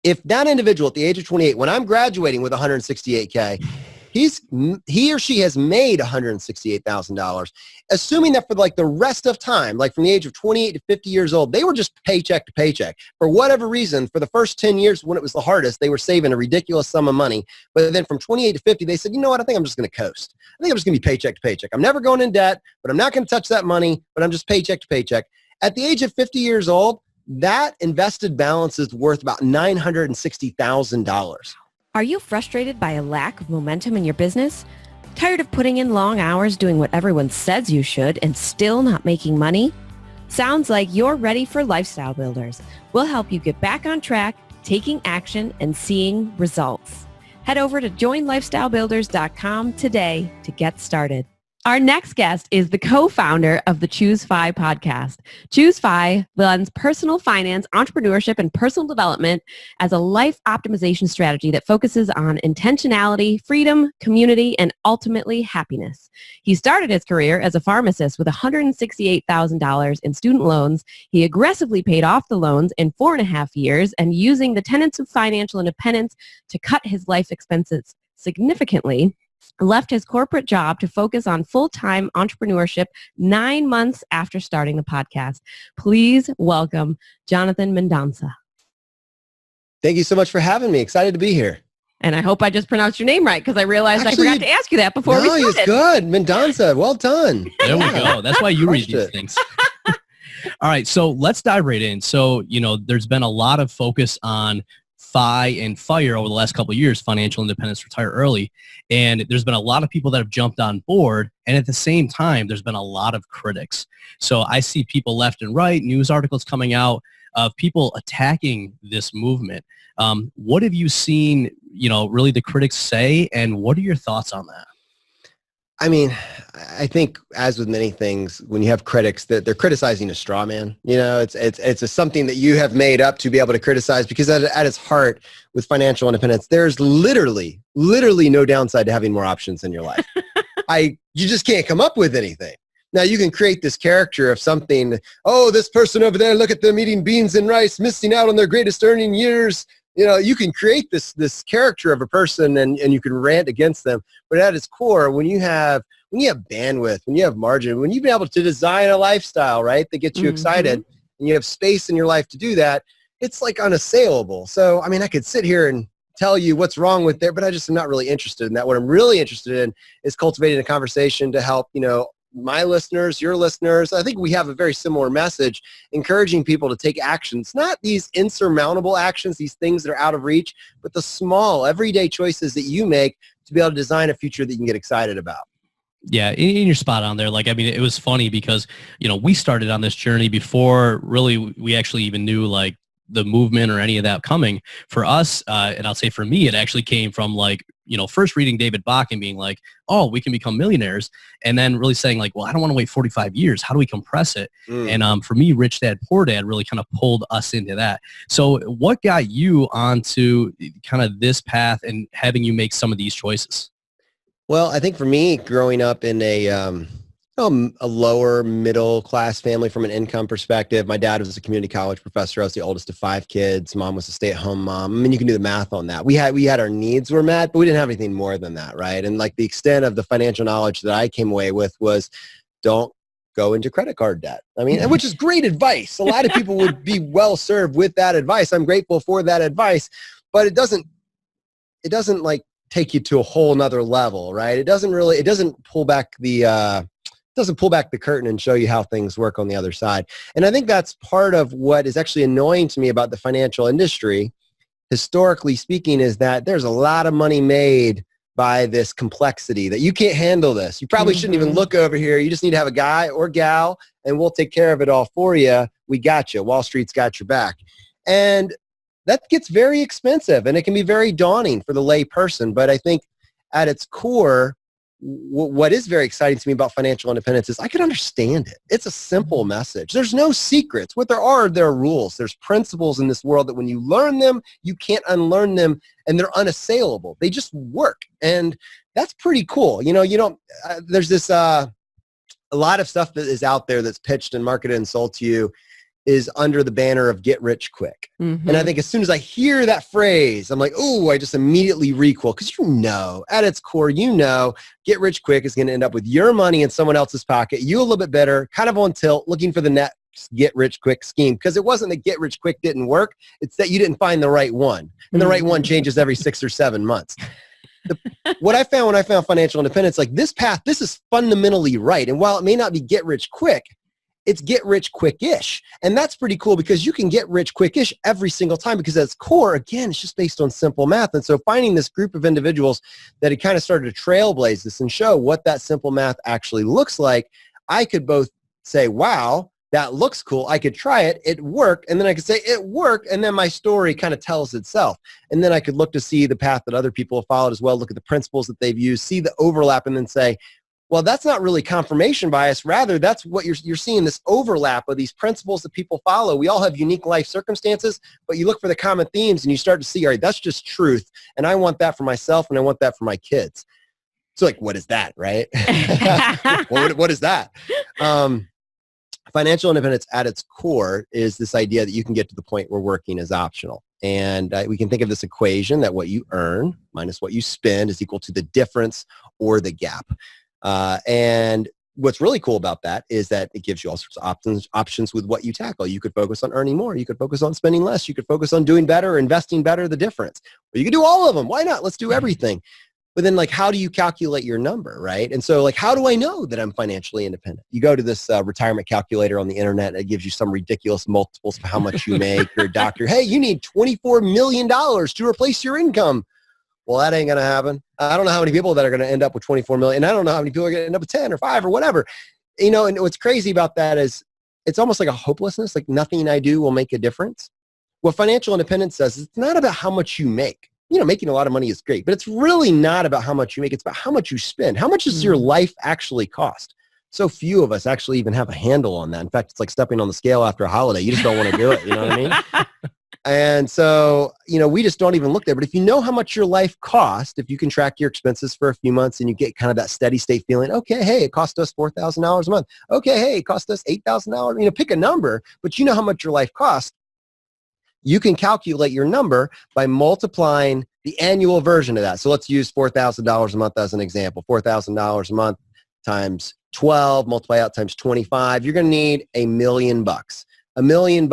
if that individual at the age of 28, when I'm graduating with 168K, he or she has made $168,000, assuming that for like the rest of time, like from the age of 28 to 50 years old, they were just paycheck to paycheck. For whatever reason, for the first 10 years when it was the hardest, they were saving a ridiculous sum of money. But then from 28 to 50, they said, you know what, I think I'm just going to coast. I think I'm just going to be paycheck to paycheck. I'm never going in debt, but I'm not going to touch that money, but I'm just paycheck to paycheck. At the age of 50 years old, that invested balance is worth about $960,000. Are you frustrated by a lack of momentum in your business? Tired of putting in long hours doing what everyone says you should and still not making money? Sounds like you're ready for Lifestyle Builders. We'll help you get back on track, taking action, and seeing results. Head over to joinlifestylebuilders.com today to get started. Our next guest is the co-founder of the Choose FI podcast. Choose FI blends personal finance, entrepreneurship, and personal development as a life optimization strategy that focuses on intentionality, freedom, community, and ultimately happiness. He started his career as a pharmacist with $168,000 in student loans. He aggressively paid off the loans in 4.5 years, and using the tenets of financial independence to cut his life expenses significantly, left his corporate job to focus on full-time entrepreneurship 9 months after starting the podcast. Please welcome Jonathan Mendonsa. Thank you so much for having me. Excited to be here. And I hope I just pronounced your name right, because I realized I forgot to ask you that before we started. It's good. Mendonsa. Well done. There we go. That's why you read these things. All right. So let's dive right in. So, there's been a lot of focus on FI and FIRE over the last couple of years, financial independence, retire early. And there's been a lot of people that have jumped on board. And at the same time, there's been a lot of critics. So I see people left and right, news articles coming out of people attacking this movement. What have you seen, really the critics say, and what are your thoughts on that? I mean, I think as with many things, when you have critics, that they're criticizing a straw man. It's something that you have made up to be able to criticize, because at its heart, with financial independence, there's literally no downside to having more options in your life. You just can't come up with anything. Now, you can create this character of something, oh, this person over there, look at them eating beans and rice, missing out on their greatest earning years. You can create this character of a person and you can rant against them. But at its core, when you have bandwidth, when you have margin, when you've been able to design a lifestyle, right, that gets you excited, and you have space in your life to do that, it's like unassailable. So, I mean, I could sit here and tell you what's wrong with there, but I just am not really interested in that. What I'm really interested in is cultivating a conversation to help, my listeners, your listeners. I think we have a very similar message, encouraging people to take actions, not these insurmountable actions, these things that are out of reach, but the small, everyday choices that you make to be able to design a future that you can get excited about. Yeah, and you're spot on there. It was funny because, we started on this journey before really we actually even knew the movement or any of that coming. For us, and I'll say for me, it actually came from first reading David Bach and being like, oh, we can become millionaires. And then really saying well, I don't want to wait 45 years. How do we compress it? And for me, Rich Dad, Poor Dad really kind of pulled us into that. So what got you onto kind of this path and having you make some of these choices? Well, I think for me, growing up in a lower middle class family from an income perspective, my dad was a community college professor. I was the oldest of 5 kids. Mom was a stay-at-home mom. I mean, you can do the math on that. We had our needs were met, but we didn't have anything more than that, right? And the extent of the financial knowledge that I came away with was, don't go into credit card debt. I mean, which is great advice. A lot of people would be well served with that advice. I'm grateful for that advice, but it doesn't take you to a whole nother level, right? It doesn't pull back the curtain and show you how things work on the other side. And I think that's part of what is actually annoying to me about the financial industry, historically speaking, is that there's a lot of money made by this complexity that you can't handle this. You probably shouldn't even look over here. You just need to have a guy or gal and we'll take care of it all for you. We got you. Wall Street's got your back. And that gets very expensive and it can be very daunting for the lay person. But I think at its core, what is very exciting to me about financial independence is I can understand it. It's a simple message. There's no secrets. What there are rules. There's principles in this world that when you learn them, you can't unlearn them, and they're unassailable. They just work. And that's pretty cool. There's this, a lot of stuff that is out there that's pitched and marketed and sold to you. is under the banner of get rich quick. Mm-hmm. And I think as soon as I hear that phrase, I'm like, oh, I just immediately recoil, because at its core, get rich quick is going to end up with your money in someone else's pocket, you a little bit better, kind of on tilt, looking for the next get rich quick scheme. Because it wasn't that get rich quick didn't work, it's that you didn't find the right one. And the right one changes every 6 or 7 months. What I found when I found financial independence, like this path, this is fundamentally right. And while it may not be get rich quick, it's get rich quick-ish. And that's pretty cool, because you can get rich quick-ish every single time, because at its core, again, it's just based on simple math. And so finding this group of individuals that had kind of started to trailblaze this and show what that simple math actually looks like, I could both say, wow, that looks cool. I could try it. It worked. And then I could say it worked. And then my story kind of tells itself. And then I could look to see the path that other people have followed as well, look at the principles that they've used, see the overlap, and then say, well, that's not really confirmation bias. Rather, that's what you're seeing, this overlap of these principles that people follow. We all have unique life circumstances, but you look for the common themes and you start to see, all right, that's just truth. And I want that for myself, and I want that for my kids. So like, what is that, right? What is that? Financial independence at its core is this idea that you can get to the point where working is optional. And we can think of this equation that what you earn minus what you spend is equal to the difference or the gap. And what's really cool about that is that it gives you all sorts of options with what you tackle. You could focus on earning more. You could focus on spending less. You could focus on doing better, investing better, the difference. Or you could do all of them. Why not? Let's do everything. But then, like, how do you calculate your number, right? And so, like, how do I know that I'm financially independent? You go to this retirement calculator on the internet. It gives you some ridiculous multiples of how much you make. You're a doctor. Hey, you need $24 million to replace your income. Well, that ain't going to happen. I don't know how many people that are going to end up with 24 million. And I don't know how many people are going to end up with 10 or 5 or whatever. You know, and what's crazy about that is it's almost like a hopelessness, like nothing I do will make a difference. What financial independence says is it's not about how much you make. You know, making a lot of money is great, but it's really not about how much you make. It's about how much you spend. How much does your life actually cost? So few of us actually even have a handle on that. In fact, it's like stepping on the scale after a holiday. You just don't want to do it. You know what I mean? And so, you know, we just don't even look there. But if you know how much your life costs, if you can track your expenses for a few months and you get kind of that steady state feeling, okay, hey, it cost us $4,000 a month. Okay, hey, it cost us $8,000. You know, pick a number, but you know how much your life costs. You can calculate your number by multiplying the annual version of that. So let's use $4,000 a month as an example. $4,000 a month times 12, multiply out times 25. You're going to need $1 million. $1 million.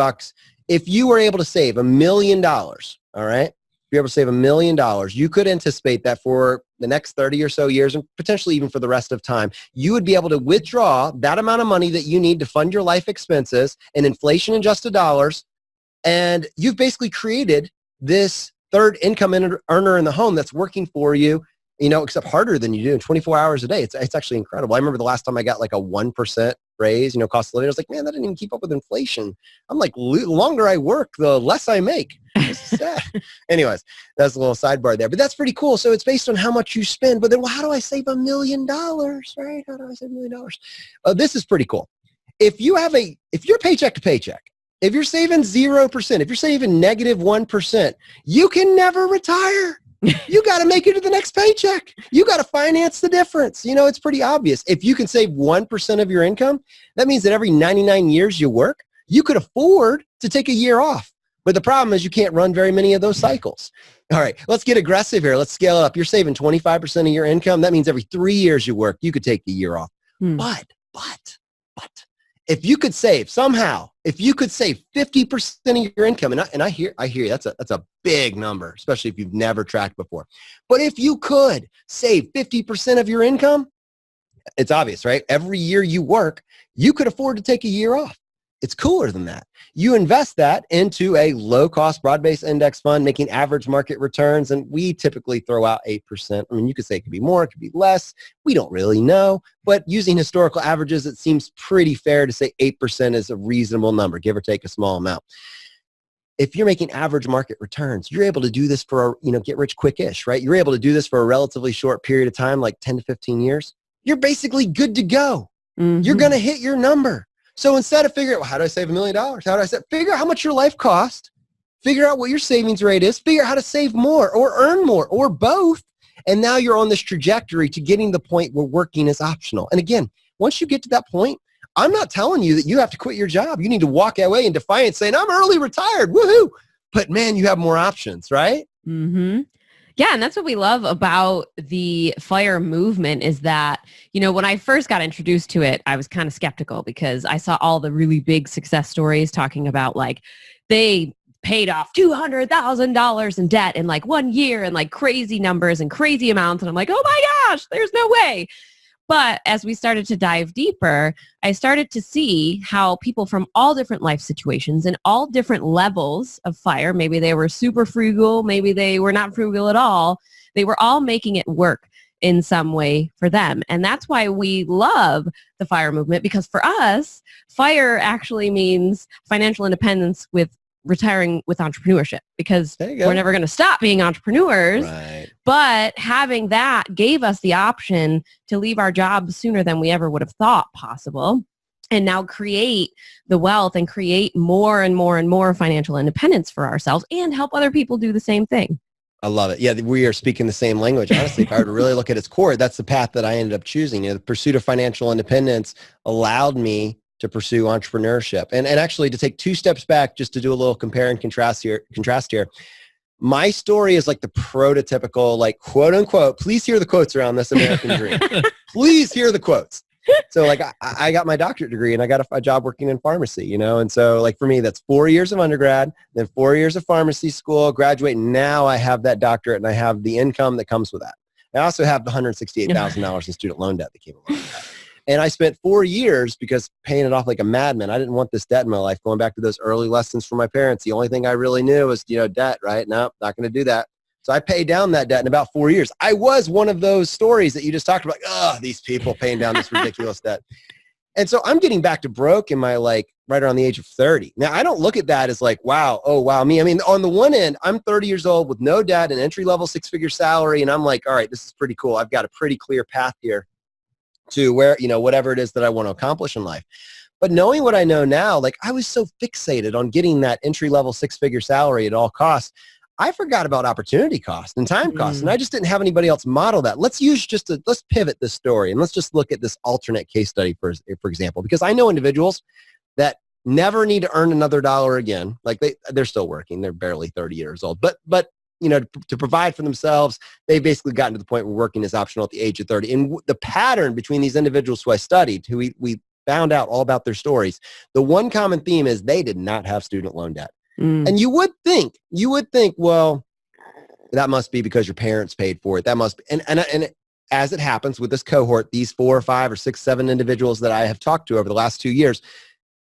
If you were able to save $1 million, all right, if you're able to save $1 million, you could anticipate that for the next 30 or so years, and potentially even for the rest of time, you would be able to withdraw that amount of money that you need to fund your life expenses in inflation-adjusted dollars. And you've basically created this third income earner in the home that's working for you, you know, except harder than you do in 24 hours a day. It's actually incredible. I remember the last time I got like a 1% raise, you know, cost of living. I was like, man, that didn't even keep up with inflation. I'm like, the longer I work, the less I make. This is sad. Anyways, that's a little sidebar there, but that's pretty cool. So it's based on how much you spend. But then, well, how do I save $1 million, right? How do I save $1 million? This is pretty cool. If you're paycheck to paycheck, if you're saving 0%, if you're saving negative 1%, you can never retire. You got to make it to the next paycheck. You got to finance the difference. You know, it's pretty obvious. If you can save 1% of your income, that means that every 99 years you work, you could afford to take a year off. But the problem is you can't run very many of those cycles. All right, let's get aggressive here. Let's scale it up. You're saving 25% of your income. That means every 3 years you work, you could take a year off. But if you could save somehow, if you could save 50% of your income, and I hear you, that's a big number, especially if you've never tracked before. But if you could save 50% of your income, it's obvious, right? Every year you work, you could afford to take a year off. It's cooler than that. You invest that into a low-cost broad-based index fund, making average market returns, and we typically throw out 8%. I mean, you could say it could be more, it could be less. We don't really know, but using historical averages, it seems pretty fair to say 8% is a reasonable number, give or take a small amount. If you're making average market returns, you're able to do this for, get rich quick-ish, right? You're able to do this for a relatively short period of time, like 10 to 15 years. You're basically good to go. Mm-hmm. You're going to hit your number. So instead of figuring out, well, how do I save $1 million? How do I figure out how much your life costs, figure out what your savings rate is, figure out how to save more or earn more or both. And now you're on this trajectory to getting the point where working is optional. And again, once you get to that point, I'm not telling you that you have to quit your job. You need to walk away in defiance saying, I'm early retired. Woohoo. But man, you have more options, right? Mm-hmm. Yeah, and that's what we love about the FIRE movement is that, when I first got introduced to it, I was kind of skeptical because I saw all the really big success stories talking about like they paid off $200,000 in debt in like 1 year and like crazy numbers and crazy amounts. And I'm like, oh my gosh, there's no way. But as we started to dive deeper, I started to see how people from all different life situations and all different levels of FIRE, maybe they were super frugal, maybe they were not frugal at all, they were all making it work in some way for them. And that's why we love the FIRE movement, because for us, FIRE actually means financial independence with retiring with entrepreneurship, because we're never going to stop being entrepreneurs. Right. But having that gave us the option to leave our jobs sooner than we ever would have thought possible, and now create the wealth and create more and more and more financial independence for ourselves and help other people do the same thing. I love it. Yeah, we are speaking the same language. Honestly, if I were to really look at its core, that's the path that I ended up choosing. The pursuit of financial independence allowed me to pursue entrepreneurship. And actually, to take 2 steps back, just to do a little compare and contrast here. My story is like the prototypical, like, quote unquote, please hear the quotes around this American dream. Please hear the quotes. So like I got my doctorate degree and I got a job working in pharmacy, and so like for me, that's 4 years of undergrad, then 4 years of pharmacy school, graduate. And now I have that doctorate and I have the income that comes with that. I also have the $168,000 in student loan debt that came along with that. And I spent 4 years because paying it off like a madman. I didn't want this debt in my life. Going back to those early lessons from my parents, the only thing I really knew was, debt, right? No, not going to do that. So I paid down that debt in about 4 years. I was one of those stories that you just talked about. Like, these people paying down this ridiculous debt. And so I'm getting back to broke in my right around the age of 30. Now, I don't look at that as like, wow, oh, wow, me. I mean, on the one end, I'm 30 years old with no debt, an entry-level 6-figure salary. And I'm like, all right, this is pretty cool. I've got a pretty clear path here to where, whatever it is that I want to accomplish in life. But knowing what I know now, like I was so fixated on getting that entry-level 6-figure salary at all costs, I forgot about opportunity cost and time cost. And I just didn't have anybody else model that. Let's pivot this story and let's just look at this alternate case study, for example, because I know individuals that never need to earn another dollar again. Like they're still working. They're barely 30 years old, but to provide for themselves, they've basically gotten to the point where working is optional at the age of 30. And the pattern between these individuals who I studied, who we found out all about their stories, the one common theme is they did not have student loan debt. And you would think, well, that must be because your parents paid for it. That must be, and as it happens with this cohort, these 4 or 5 or 6, 7 individuals that I have talked to over the last 2 years,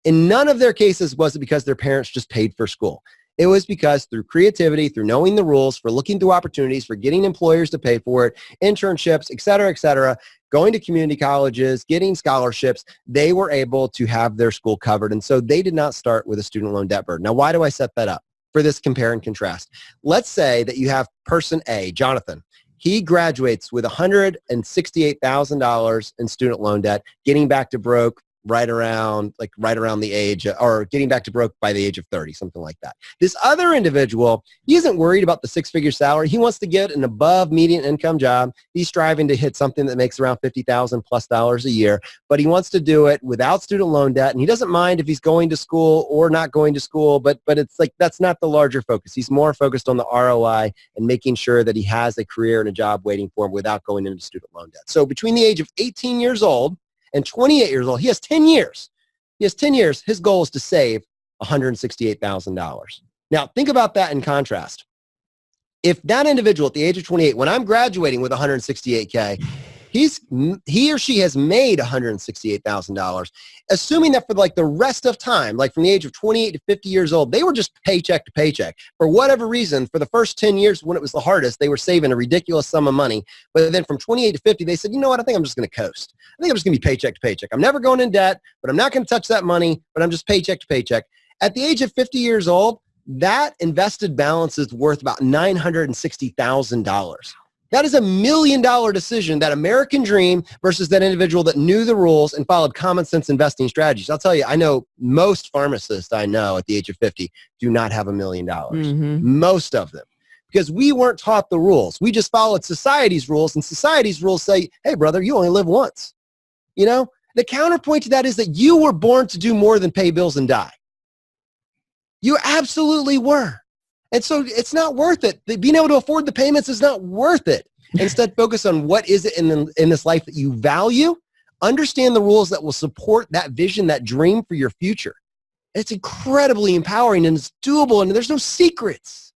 in none of their cases was it because their parents just paid for school. It was because through creativity, through knowing the rules, for looking through opportunities, for getting employers to pay for it, internships, et cetera, going to community colleges, getting scholarships, they were able to have their school covered. And so they did not start with a student loan debt burden. Now, why do I set that up? For this compare and contrast. Let's say that you have person A, Jonathan. He graduates with $168,000 in student loan debt, getting back to broke right around the age, or getting back to broke by the age of 30, something like that. This other individual, he isn't worried about the 6-figure salary. He wants to get an above median income job. He's striving to hit something that makes around $50,000 plus a year, but he wants to do it without student loan debt. And he doesn't mind if he's going to school or not going to school, but it's like, that's not the larger focus. He's more focused on the ROI and making sure that he has a career and a job waiting for him without going into student loan debt. So between the age of 18 years old and 28 years old, he has 10 years. His goal is to save $168,000. Now, think about that in contrast. If that individual at the age of 28, when I'm graduating with $168K, he or she has made $168,000, assuming that for like the rest of time, like from the age of 28 to 50 years old, they were just paycheck to paycheck. For whatever reason, for the first 10 years when it was the hardest, they were saving a ridiculous sum of money. But then from 28 to 50, they said, you know what, I think I'm just going to coast. I think I'm just going to be paycheck to paycheck. I'm never going in debt, but I'm not going to touch that money, but I'm just paycheck to paycheck. At the age of 50 years old, that invested balance is worth about $960,000. That is $1 million decision, that American dream versus that individual that knew the rules and followed common sense investing strategies. I'll tell you, I know most pharmacists I know at the age of 50 do not have $1 million. Most of them. Because we weren't taught the rules. We just followed society's rules, and society's rules say, hey, brother, you only live once. The counterpoint to that is that you were born to do more than pay bills and die. You absolutely were. And so it's not worth it. Being able to afford the payments is not worth it. Instead, focus on what is it in this life that you value. Understand the rules that will support that vision, that dream for your future. It's incredibly empowering and it's doable and there's no secrets.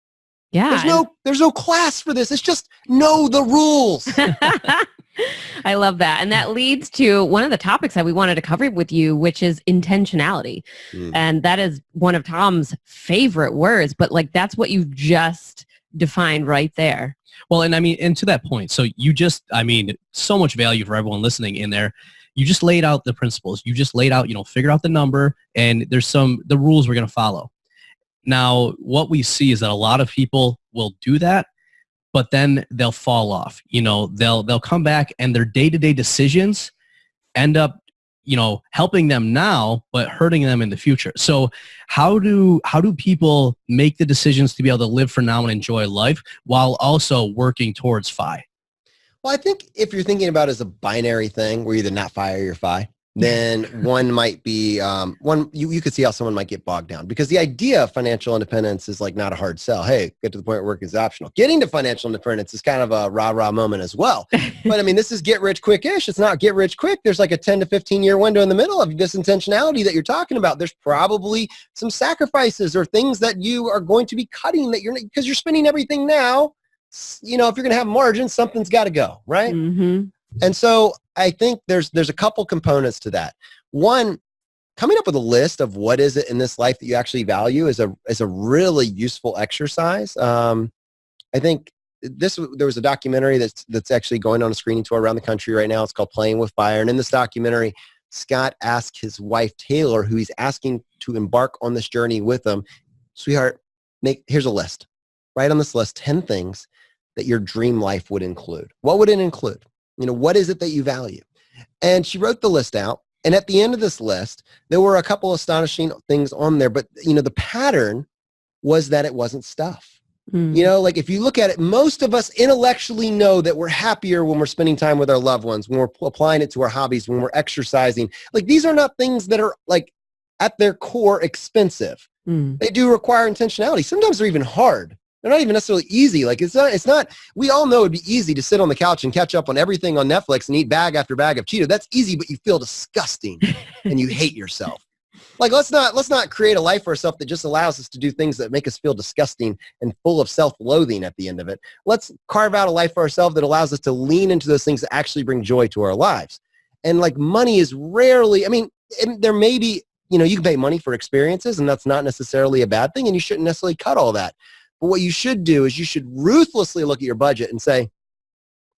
Yeah. There's no class for this. It's just know the rules. I love that. And that leads to one of the topics that we wanted to cover with you, which is intentionality. And that is one of Tom's favorite words, but like that's what you just defined right there. Well, and I mean, and to that point, so you just, I mean, so much value for everyone listening in there. You just laid out the principles. You just laid out, figure out the number, and there's the rules we're going to follow. Now, what we see is that a lot of people will do that, but then they'll fall off. They'll come back and their day-to-day decisions end up, helping them now, but hurting them in the future. So how do people make the decisions to be able to live for now and enjoy life while also working towards FI? Well, I think if you're thinking about it as a binary thing, where you're either not FI or you're FI, then one might be, you could see how someone might get bogged down because the idea of financial independence is like not a hard sell. Hey, get to the point where work is optional. Getting to financial independence is kind of a rah-rah moment as well. But I mean, this is get rich quick-ish. It's not get rich quick. There's like a 10 to 15 year window in the middle of this intentionality that you're talking about. There's probably some sacrifices or things that you are going to be cutting that because you're spending everything now. If you're going to have margins, something's got to go, right? Mm-hmm. And so I think there's a couple components to that. One, coming up with a list of what is it in this life that you actually value is a really useful exercise. I think there was a documentary that's actually going on a screening tour around the country right now. It's called Playing with Fire. And in this documentary, Scott asked his wife, Taylor, who he's asking to embark on this journey with him, sweetheart, here's a list. Write on this list 10 things that your dream life would include. What would it include? What is it that you value? And she wrote the list out. And at the end of this list, there were a couple astonishing things on there. But, the pattern was that it wasn't stuff. Like if you look at it, most of us intellectually know that we're happier when we're spending time with our loved ones, when we're applying it to our hobbies, when we're exercising. Like these are not things that are like at their core expensive. They do require intentionality. Sometimes they're even hard. They're not even necessarily easy. Like it's not, we all know it'd be easy to sit on the couch and catch up on everything on Netflix and eat bag after bag of Cheetos. That's easy, but you feel disgusting and you hate yourself. Like let's not create a life for ourselves that just allows us to do things that make us feel disgusting and full of self-loathing at the end of it. Let's carve out a life for ourselves that allows us to lean into those things that actually bring joy to our lives. And like money is rarely, there may be, you can pay money for experiences and that's not necessarily a bad thing and you shouldn't necessarily cut all that. But what you should do is you should ruthlessly look at your budget and say,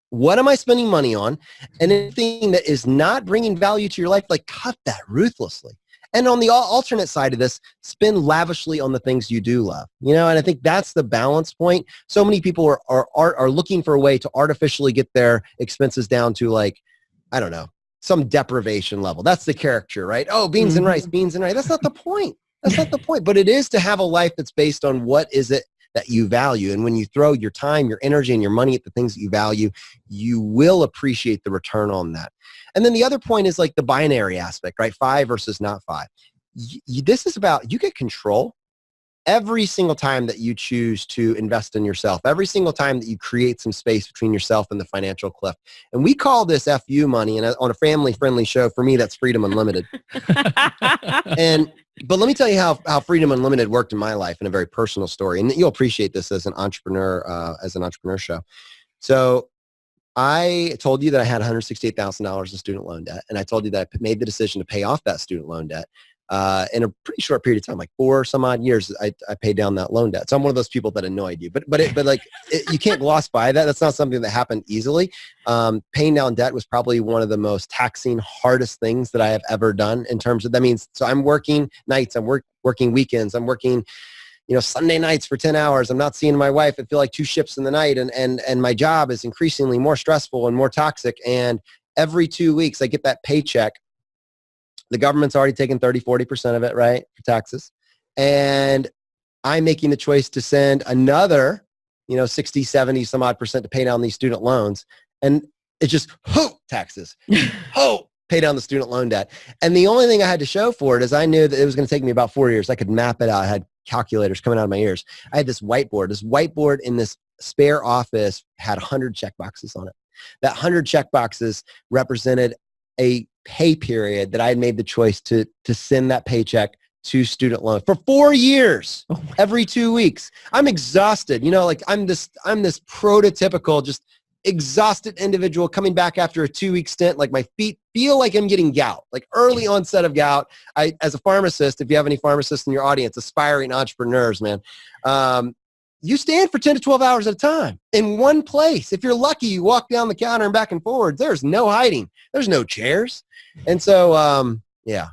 what am I spending money on? And anything that is not bringing value to your life, like cut that ruthlessly. And on the alternate side of this, spend lavishly on the things you do love. And I think that's the balance point. So many people are looking for a way to artificially get their expenses down to like, I don't know, some deprivation level. That's the caricature, right? Oh, beans and rice. That's not the point. That's not the point. But it is to have a life that's based on what is it that you value. And when you throw your time, your energy, and your money at the things that you value, you will appreciate the return on that. And then the other point is like the binary aspect, right? FI versus not FI. This is about, you get control every single time that you choose to invest in yourself, every single time that you create some space between yourself and the financial cliff. And we call this FU money. And on a family-friendly show, for me, that's Freedom Unlimited. But let me tell you how Freedom Unlimited worked in my life in a very personal story. And you'll appreciate this as an entrepreneur show. So I told you that I had $168,000 in student loan debt. And I told you that I made the decision to pay off that student loan debt. In a pretty short period of time, like 4 some odd years, I paid down that loan debt. So I'm one of those people that annoyed you, but you can't gloss by that. That's not something that happened easily. Paying down debt was probably one of the most taxing, hardest things that I have ever done in terms of, that means, so I'm working nights, I'm working weekends, I'm working, Sunday nights for 10 hours. I'm not seeing my wife. I feel like 2 ships in the night and my job is increasingly more stressful and more toxic. And every 2 weeks I get that paycheck. The government's already taken 30-40% of it, right, for taxes. And I'm making the choice to send another, 60, 70 some odd percent to pay down these student loans. And it's just, taxes, pay down the student loan debt. And the only thing I had to show for it is I knew that it was going to take me about 4 years. I could map it out. I had calculators coming out of my ears. I had this whiteboard. This whiteboard in this spare office had 100 check boxes on it. That 100 check boxes represented a pay period that I had made the choice to send that paycheck to student loan for 4 years, every 2 weeks. I'm exhausted. Like I'm this prototypical, just exhausted individual coming back after a 2-week stint. Like my feet feel like I'm getting gout, like early onset of gout. As a pharmacist, if you have any pharmacists in your audience, aspiring entrepreneurs, man, you stand for 10 to 12 hours at a time in one place. If you're lucky, you walk down the counter and back and forwards. There's no hiding. There's no chairs. And so, yeah.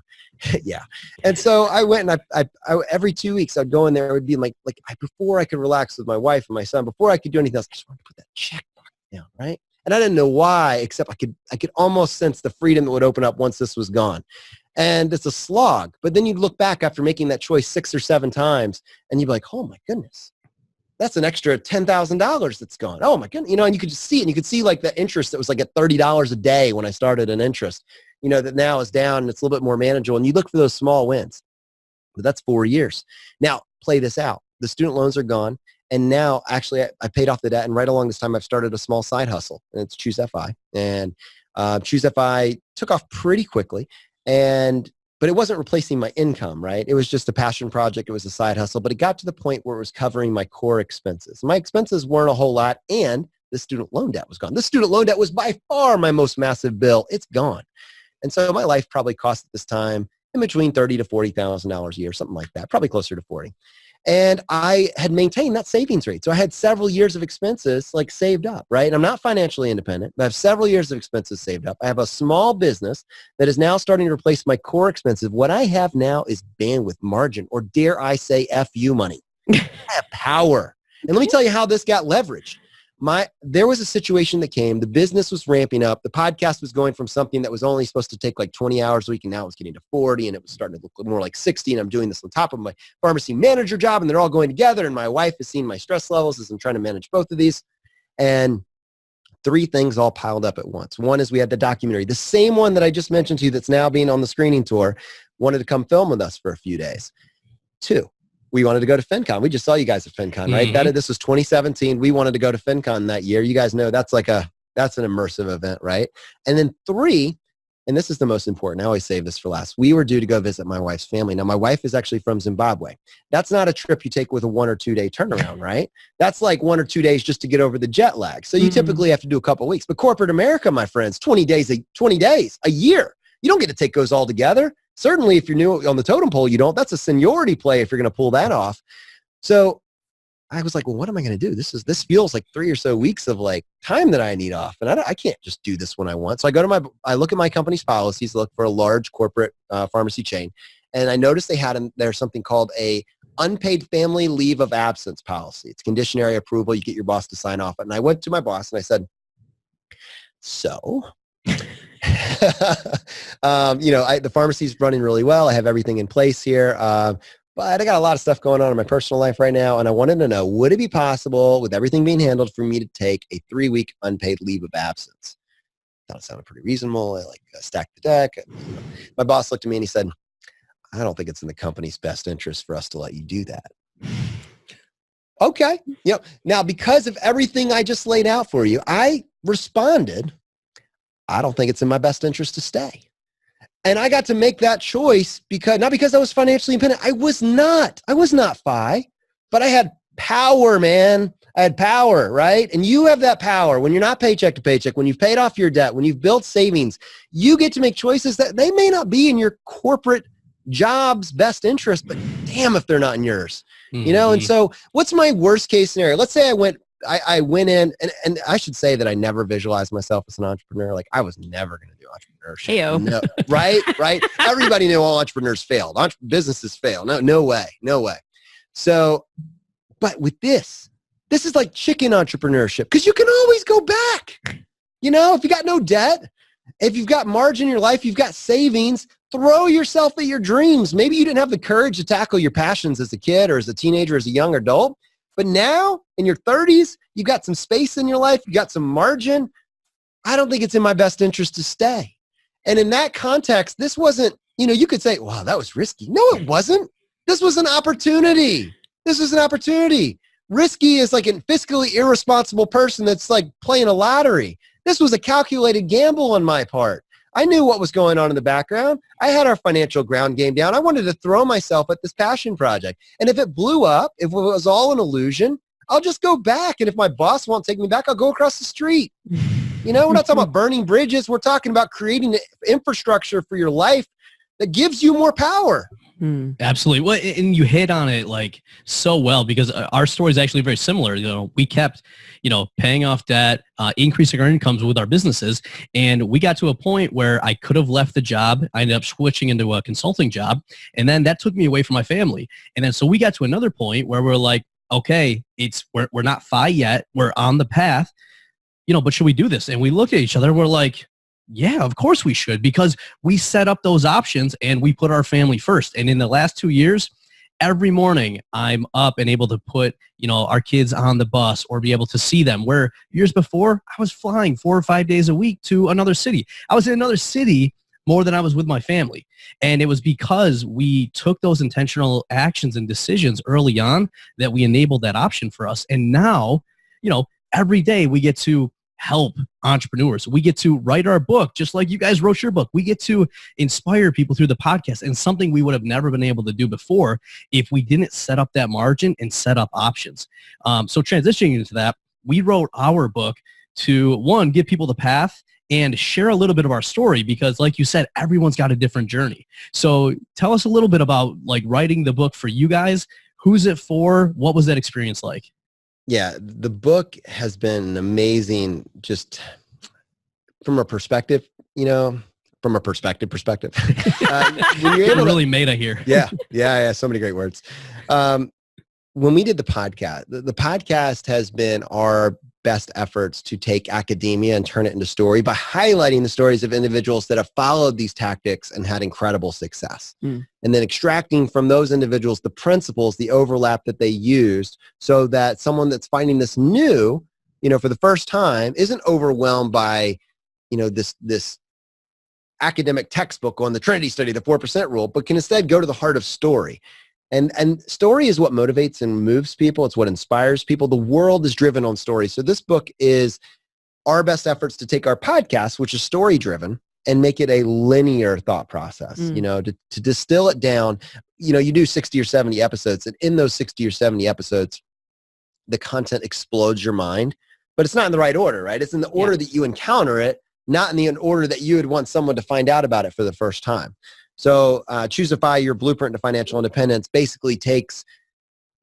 Yeah. And so I went and I every 2 weeks I'd go in there. It would be like before I could relax with my wife and my son, before I could do anything else, I just wanted to put that check box down, right? And I didn't know why, except I could almost sense the freedom that would open up once this was gone. And it's a slog. But then you'd look back after making that choice 6 or 7 times and you'd be like, oh my goodness, that's an extra $10,000 that's gone. Oh my goodness. And you could just see it. And you could see like the interest that was like at $30 a day when I started an interest, that now is down and it's a little bit more manageable. And you look for those small wins. But that's 4 years. Now, play this out. The student loans are gone. And now, actually, I paid off the debt. And right along this time, I've started a small side hustle. And it's Choose FI. And Choose FI took off pretty quickly. But it wasn't replacing my income, right? It was just a passion project. It was a side hustle. But it got to the point where it was covering my core expenses. My expenses weren't a whole lot. And the student loan debt was gone. The student loan debt was by far my most massive bill. It's gone. And so my life probably cost at this time in between $30,000 to $40,000 a year, something like that, probably closer to 40. And I had maintained that savings rate. So I had several years of expenses like saved up, right? And I'm not financially independent, but I have several years of expenses saved up. I have a small business that is now starting to replace my core expenses. What I have now is bandwidth margin, or dare I say FU money. I have power. And let me tell you how this got leveraged. There was a situation that came, the business was ramping up. The podcast was going from something that was only supposed to take like 20 hours a week, and now it was getting to 40, and it was starting to look more like 60. And I'm doing this on top of my pharmacy manager job, and they're all going together. And my wife is seeing my stress levels as I'm trying to manage both of these. And 3 things all piled up at once. One is we had the documentary, the same one that I just mentioned to you that's now being on the screening tour, wanted to come film with us for a few days. 2, we wanted to go to FinCon. We just saw you guys at FinCon, right? Mm-hmm. This was 2017. We wanted to go to FinCon that year. You guys know that's an immersive event, right? And then 3, and this is the most important. I always save this for last. We were due to go visit my wife's family. Now, my wife is actually from Zimbabwe. That's not a trip you take with a 1 or 2 day turnaround, right? That's like 1 or 2 days just to get over the jet lag. So you typically have to do a couple of weeks. But corporate America, my friends, 20 days, a year. You don't get to take those all together. Certainly, if you're new on the totem pole, you don't. That's a seniority play if you're going to pull that off. So I was like, well, what am I going to do? This feels like 3 or so weeks of like time that I need off. And I can't just do this when I want. So I look at my company's policies, look for a large corporate pharmacy chain. And I noticed they had in there something called a unpaid family leave of absence policy. It's conditionary approval. You get your boss to sign off. And I went to my boss and I said, so... the pharmacy's running really well. I have everything in place here. But I got a lot of stuff going on in my personal life right now. And I wanted to know, would it be possible with everything being handled for me to take a 3-week unpaid leave of absence? Thought it sounded pretty reasonable. I stacked the deck. My boss looked at me and he said, I don't think it's in the company's best interest for us to let you do that. Okay. Now, because of everything I just laid out for you, I responded, I don't think it's in my best interest to stay. And I got to make that choice not because I was financially independent. I was not FI, but I had power, man. I had power, right? And you have that power when you're not paycheck to paycheck, when you've paid off your debt, when you've built savings, you get to make choices that they may not be in your corporate job's best interest, but damn if they're not in yours, And so what's my worst case scenario? Let's say I went in, and I should say that I never visualized myself as an entrepreneur. Like I was never going to do entrepreneurship. Heyo. No, right. Everybody knew all entrepreneurs failed. Businesses fail. No way. So, but with this is like chicken entrepreneurship because you can always go back. If you got no debt, if you've got margin in your life, you've got savings, throw yourself at your dreams. Maybe you didn't have the courage to tackle your passions as a kid or as a teenager, as a young adult. But now, in your 30s, you've got some space in your life. You got some margin. I don't think it's in my best interest to stay. And in that context, this wasn't, you could say, wow, that was risky. No, it wasn't. This was an opportunity. Risky is like a fiscally irresponsible person that's like playing a lottery. This was a calculated gamble on my part. I knew what was going on in the background. I had our financial ground game down. I wanted to throw myself at this passion project. And if it blew up, if it was all an illusion, I'll just go back. And if my boss won't take me back, I'll go across the street. We're not talking about burning bridges. We're talking about creating the infrastructure for your life that gives you more power. Absolutely. Well, and you hit on it like so well, because our story is actually very similar. We kept, paying off debt, increasing our incomes with our businesses. And we got to a point where I could have left the job. I ended up switching into a consulting job. And then that took me away from my family. And then so we got to another point where we're like, okay, we're not FI yet. We're on the path, but should we do this? And we looked at each other and we're like, yeah, of course we should, because we set up those options and we put our family first. And in the last 2 years, every morning I'm up and able to put, our kids on the bus or be able to see them, where years before I was flying 4 or 5 days a week to another city. I was in another city more than I was with my family. And it was because we took those intentional actions and decisions early on that we enabled that option for us. And now, every day we get to help entrepreneurs. We get to write our book, just like you guys wrote your book. We get to inspire people through the podcast, and something we would have never been able to do before if we didn't set up that margin and set up options. So transitioning into that, we wrote our book to, one, give people the path and share a little bit of our story, because like you said, everyone's got a different journey. So tell us a little bit about like writing the book for you guys. Who's it for? What was that experience like? Yeah, the book has been amazing, just from a perspective, from a perspective. When you're able really meta here. Yeah. So many great words. When we did the podcast, the podcast has been our best efforts to take academia and turn it into story by highlighting the stories of individuals that have followed these tactics and had incredible success. And then extracting from those individuals the principles, the overlap that they used, so that someone that's finding this new, for the first time, isn't overwhelmed by, this academic textbook on the Trinity study, the 4% rule, but can instead go to the heart of story. And story is what motivates and moves people. It's what inspires people. The world is driven on stories. So this book is our best efforts to take our podcast, which is story driven, and make it a linear thought process, to distill it down. You do 60 or 70 episodes, and in those 60 or 70 episodes, the content explodes your mind, but it's not in the right order, right? It's in the order that you encounter it, not in the order that you would want someone to find out about it for the first time. So Choosify, your blueprint to financial independence, basically takes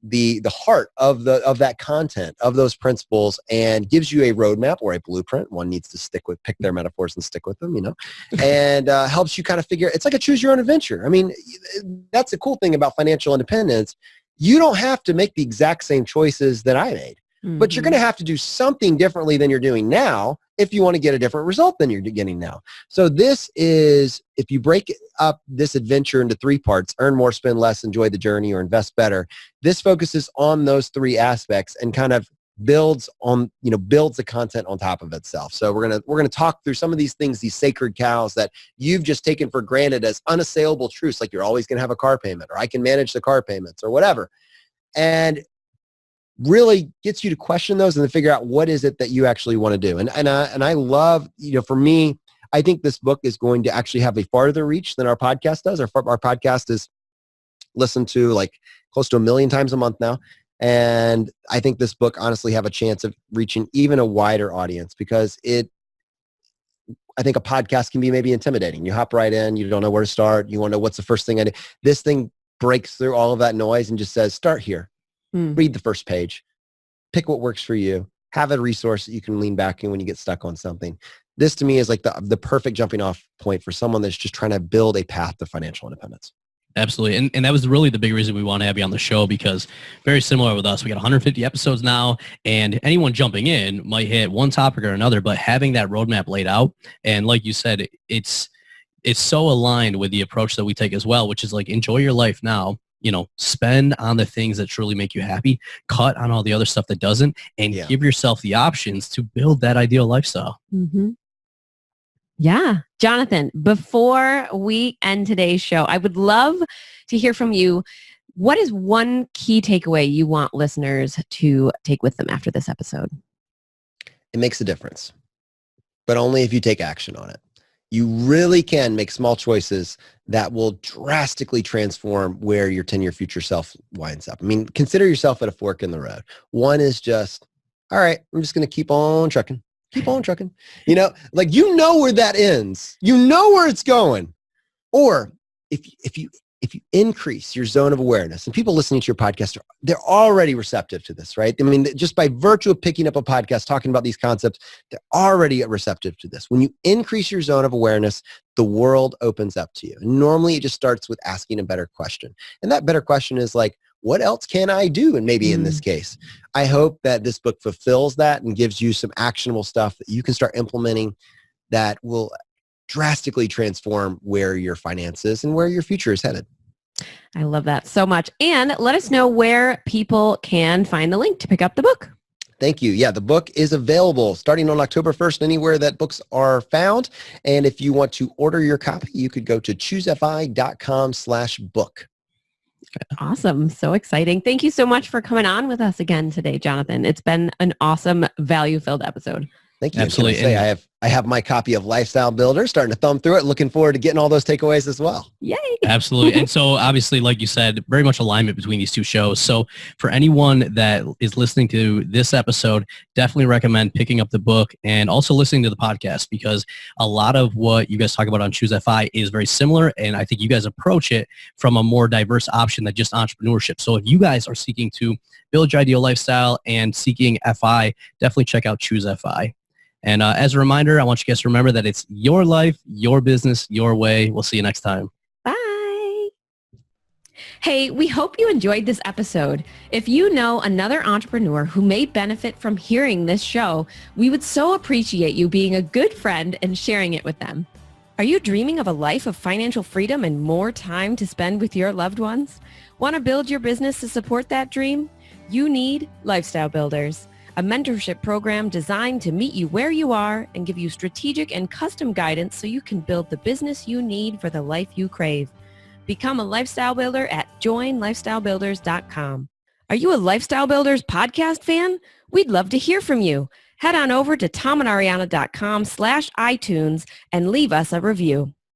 the heart of that content, of those principles, and gives you a roadmap or a blueprint. One needs to pick their metaphors and stick with them, and helps you kind of figure, it's like a choose your own adventure. I mean, that's the cool thing about financial independence. You don't have to make the exact same choices that I made, but you're going to have to do something differently than you're doing now if you want to get a different result than you're getting now. So this is, if you break up this adventure into 3 parts, earn more, spend less, enjoy the journey, or invest better, this focuses on those 3 aspects and kind of builds the content on top of itself. So we're going to talk through some of these things, these sacred cows that you've just taken for granted as unassailable truths, like you're always going to have a car payment, or I can manage the car payments, or whatever. And really gets you to question those and to figure out what is it that you actually want to do. And I love, for me, I think this book is going to actually have a farther reach than our podcast does. Our podcast is listened to like close to 1 million times a month now. And I think this book honestly have a chance of reaching even a wider audience, because I think a podcast can be maybe intimidating. You hop right in, you don't know where to start. You want to know what's the first thing I do. This thing breaks through all of that noise and just says, start here. Read the first page, pick what works for you, have a resource that you can lean back in when you get stuck on something. This to me is like the perfect jumping off point for someone that's just trying to build a path to financial independence. Absolutely. And that was really the big reason we want to have you on the show, because very similar with us, we got 150 episodes now, and anyone jumping in might hit one topic or another, but having that roadmap laid out, and like you said, it's so aligned with the approach that we take as well, which is like, enjoy your life now. Spend on the things that truly make you happy, cut on all the other stuff that doesn't, and give yourself the options to build that ideal lifestyle. Yeah. Jonathan, before we end today's show, I would love to hear from you. What is one key takeaway you want listeners to take with them after this episode? It makes a difference, but only if you take action on it. You really can make small choices that will drastically transform where your 10-year future self winds up. I mean, consider yourself at a fork in the road. One is just, all right, I'm just going to keep on trucking. Keep on trucking. Like where that ends. You know where it's going. Or if you increase your zone of awareness, and people listening to your podcast, they're already receptive to this, right? I mean, just by virtue of picking up a podcast, talking about these concepts, they're already receptive to this. When you increase your zone of awareness, the world opens up to you. And normally it just starts with asking a better question. And that better question is like, what else can I do? And maybe in this case, I hope that this book fulfills that and gives you some actionable stuff that you can start implementing that will drastically transform where your finances and where your future is headed. I love that so much. And let us know where people can find the link to pick up the book. Thank you. Yeah, the book is available starting on October 1st, anywhere that books are found. And if you want to order your copy, you could go to choosefi.com/book. Awesome. So exciting. Thank you so much for coming on with us again today, Jonathan. It's been an awesome, value-filled episode. Thank you. Absolutely. I have my copy of Lifestyle Builder, starting to thumb through it, looking forward to getting all those takeaways as well. Yay. Absolutely. And so obviously, like you said, very much alignment between these two shows. So for anyone that is listening to this episode, definitely recommend picking up the book and also listening to the podcast, because a lot of what you guys talk about on Choose FI is very similar. And I think you guys approach it from a more diverse option than just entrepreneurship. So if you guys are seeking to build your ideal lifestyle and seeking FI, definitely check out Choose FI. And as a reminder, I want you guys to remember that it's your life, your business, your way. We'll see you next time. Bye. Hey, we hope you enjoyed this episode. If you know another entrepreneur who may benefit from hearing this show, we would so appreciate you being a good friend and sharing it with them. Are you dreaming of a life of financial freedom and more time to spend with your loved ones? Want to build your business to support that dream? You need Lifestyle Builders, a mentorship program designed to meet you where you are and give you strategic and custom guidance so you can build the business you need for the life you crave. Become a lifestyle builder at joinlifestylebuilders.com. Are you a Lifestyle Builders podcast fan? We'd love to hear from you. Head on over to tomandariana.com/iTunes and leave us a review.